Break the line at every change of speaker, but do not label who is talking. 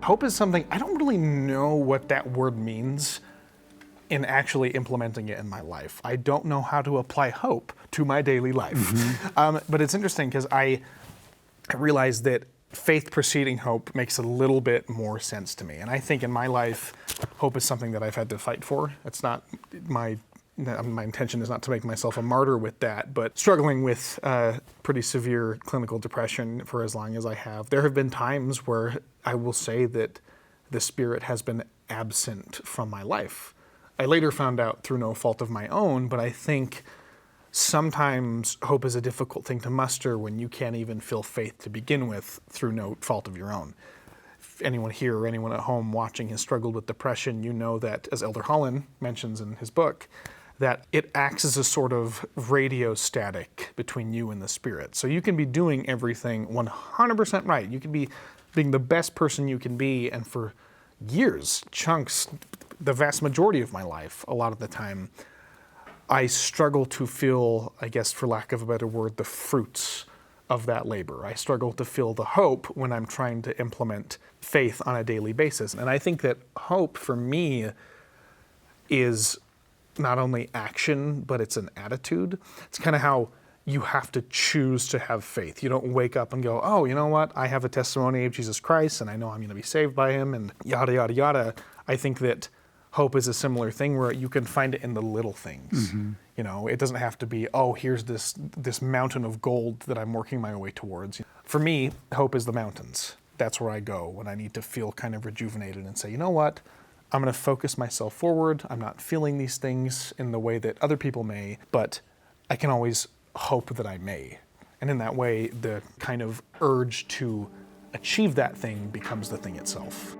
Hope is something, I don't really know what that word means in actually implementing it in my life. I don't know how to apply hope to my daily life. But it's interesting because I realized that faith preceding hope makes a little bit more sense to me. And I think in my life, hope is something that I've had to fight for. It's not my intention is not to make myself a martyr with that, but struggling with pretty severe clinical depression for as long as I have, there have been times where I will say that the Spirit has been absent from my life. I later found out through no fault of my own, but I think sometimes hope is a difficult thing to muster when you can't even feel faith to begin with through no fault of your own. If anyone here or anyone at home watching has struggled with depression, you know that, as Elder Holland mentions in his book, that it acts as a sort of radio static between you and the Spirit. So you can be doing everything 100% right. You can be being the best person you can be, and for years, chunks, the vast majority of my life, a lot of the time, I struggle to feel, I guess for lack of a better word, the fruits of that labor. I struggle to feel the hope when I'm trying to implement faith on a daily basis. And I think that hope for me is not only action, but it's an attitude. It's kind of how you have to choose to have faith. You don't wake up and go, oh, you know what? I have a testimony of Jesus Christ and I know I'm going to be saved by him and yada, yada, yada. I think that hope is a similar thing where you can find it in the little things. You know, it doesn't have to be, oh, here's this mountain of gold that I'm working my way towards. For me, hope is the mountains. That's where I go when I need to feel kind of rejuvenated and say, you know what? I'm going to focus myself forward. I'm not feeling these things in the way that other people may, but I can always hope that I may. And in that way, the kind of urge to achieve that thing becomes the thing itself.